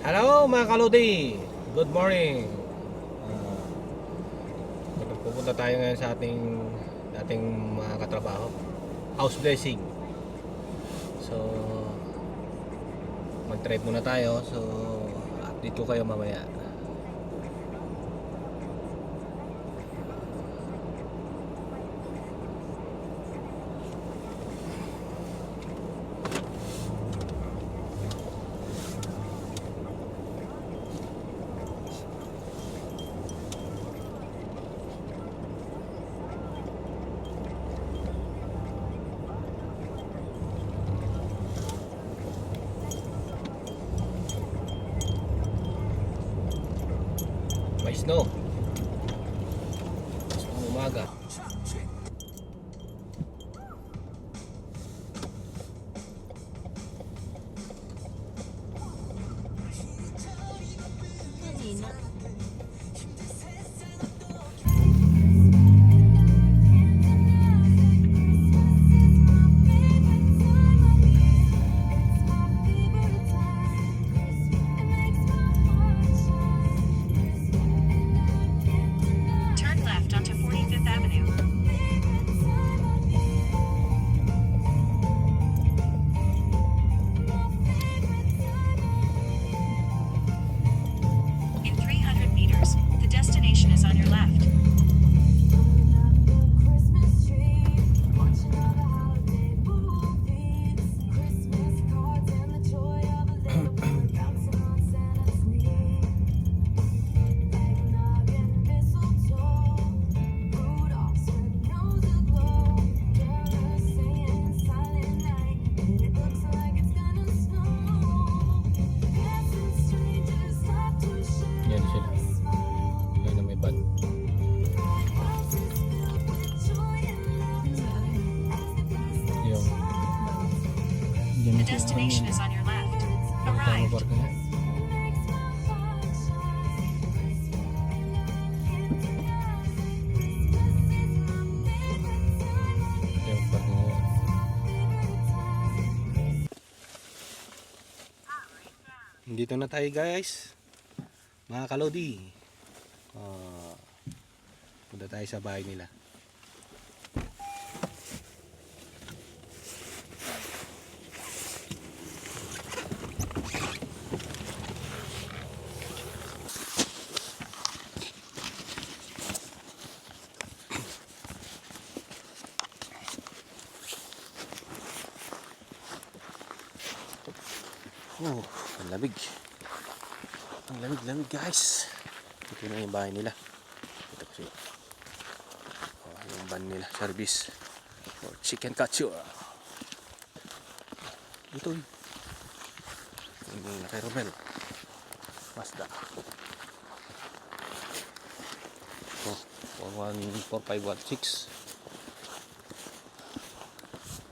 Hello mga kalodi, good morning. Pupunta tayo ngayon sa ating dating mga katrabaho, house blessing. So mag-trip muna tayo. So update ko kayo mamaya. May snow. Umaga. Turn left onto 45th Avenue. In 300 meters, the destination is on your left. Yan sila. Yan na may bag. Yung The destination is on your left. Arrived. Dito na tayo guys, mga kalodi. Punta tayo sa bahay nila. Oh, ang lamig. Ang lamig guys. Ito na yung bahay nila. Ito kasi. Oh, yung van nila, service. Oh, chicken katsu. Ito yun. Yung kay Romel. Mazda. Oh, 414516.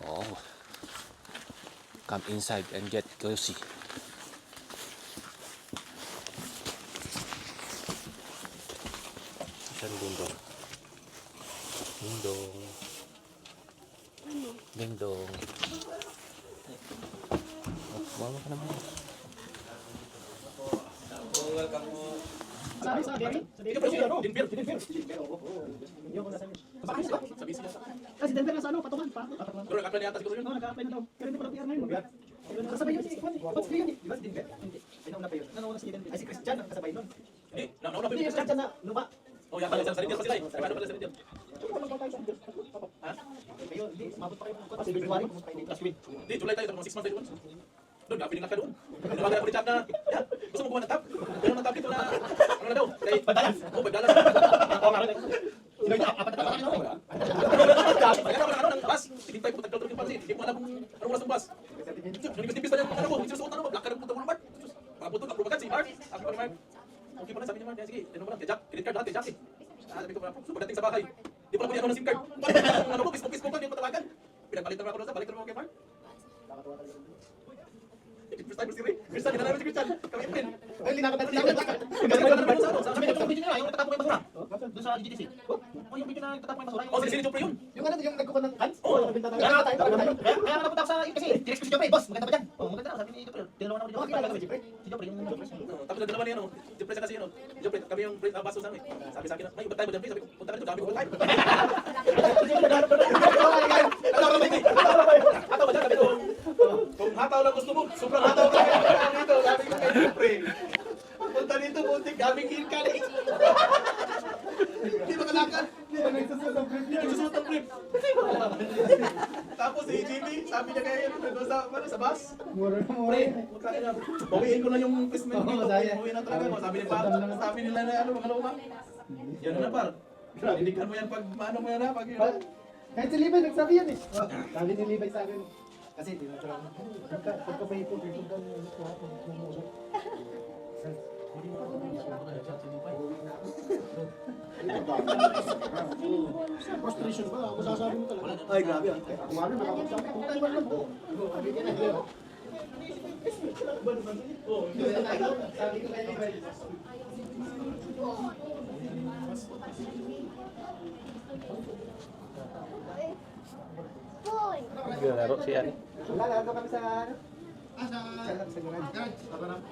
Oh. Come inside and get cozy. Saan dindong? Dindong. Dindong. Oh, bawa ka naman. Welcome mo. Sabi sa Derry? Sa Derry? Dinver. Yung nasa Sabi siya. Kasi Denver na sa ano, patungan pa. Pero naka-apply na yata siguro yun. Oo, naka-apply na daw. Pero hindi pa daw PR ngayon. Kasabay yun si Juan. What's yun? Di ba si Denver? Hindi. Nauna pa yun. Nauna si Denver. Ay si Christian ang kasabay nun. Hindi, nauna pa Hindi, yun. yung Christian na luma. Oh, yan pala sa sarili sila. Sarado pala sa sarili. Ha? Ayun, hindi. Mabot pa kayo. Kasi February, pumunta kayo last week. Hindi, July tayo, mga 6 months tayo doon. Doon, piling ka doon. Nabagal ako ni Chap na, yan, gusto mo buwan ng tap? Meron ng tap dito na, ano na daw? Kay, Padalas. Oo, pagdalas. Oo nga rin. Apat na tayo. Kaya naman ano ng bus, hintay ko tagkaltog yung pansin, hindi ko alam kung anong oras ng bus. Nunibis-nibis na yung ano ko, sinusuot na naman, black ka ng puta mo ng Mark. Maputol, aprubagan si Mark. Sabi ko ni Mark, okay pa na, sabi ni Mark, sige, tinong mo lang, kay Jack, credit card lahat kay Jack eh. Sabi ko so pagdating sa bahay, di pa lang ko ng SIM card. Ano ko, Facebook lang yung patawagan. Pinagpalitan mo ako na sa, balik na mo kay Mark. First time si Ray. First time, namin si Christian. Kami din. Ay, linakad na linakad. Sabi niya, yung video niya, yung tatapon ko yung basura. Doon sa GTC. Oh, yung video na tatapon ko yung basura. Oh, sini Jopre yun. Yung ano, yung nagkukuha ng cans? Oo, nabinta tayo. Kaya nga napunta ako sa kasi, direct ko si Jopre, boss, maganda ba dyan? Oo, maganda na, sabi ni Jopre. Tinalawan ako Yung kakilala ko si Jeffrey. Si Jeffrey, yung Jeffrey. Tapos nagdalawa niya, no? Jeffrey kasi ano, Jeffrey, kami yung baso sa amin. Sabi sa akin, may ubad tayo ba Jeffrey? Sabi ko, punta ka dito, dami ko ubad tayo. Hataw ba dyan? Sabi ko, kung hataw lang gusto mo, sobrang hataw ka. Dito, sabi ko kay Jeffrey. Punta dito, buntik, daming hilka na. Hindi makalakad. Hindi nagsusunod ang brief. Tapos si Jimmy, sabi niya kaya yun, sa bus. Pre, bawiin ko na yung placement dito. Bawiin na talaga mo. Sabi ni Par, sabi nila na ano, mga luma. Yan na Par. Dindigan mo yan pag, ano mo yan ha, pag yun. Kahit si Levi nagsabi yan eh. Sabi ni Levi sa akin. Kasi tinatawag mo. Pagka pa ito, frustration ba? Masasabi mo talaga. Ay, grabe ah. Kung ano, nakapagsabi. Kung tayo lang po. Sabi ka na. Sabi ko kay Levi. Naglalaro si Ari. Wala, lalo kami sa ano? Sa garage.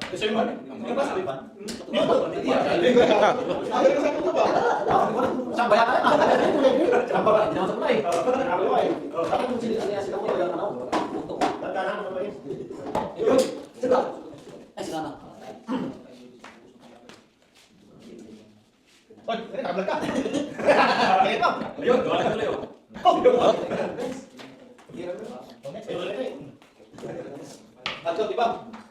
Kasi yung man, hindi ba sabi pa? Saan ba yan? Saan ba? Hindi naman sa kulay. Tapos kung sila sila ko, wala na ako. Tatanan mo ba yun? Yun! Sila! Ay, sila na. Oy, tablag ka! Kaya pa! Ayun, gawa ka tuloy oh. Ato, di ba?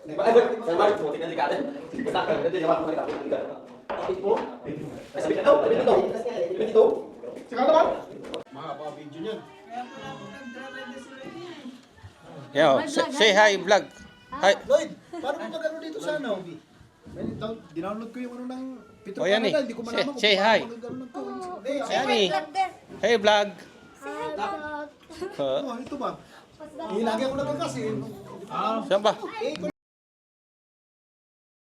Di ba? Ay, sa mga puti na likatan. Basta ka, dito yung mga puti na likatan. Ito. Ay, sabi ka daw, sabi dito. Sabi dito. Sika naman. Mga pa-video niyan. Yo, say hi vlog. Hi. Lloyd, paano kung magano dito sa ano? Dinownload ko yung ano ng Petro Oh, yan eh. Canada, hindi ko malaman Say hi. Yan eh. Hey vlog. Ito ba? Ilagay ko lang kasi. Saan ba?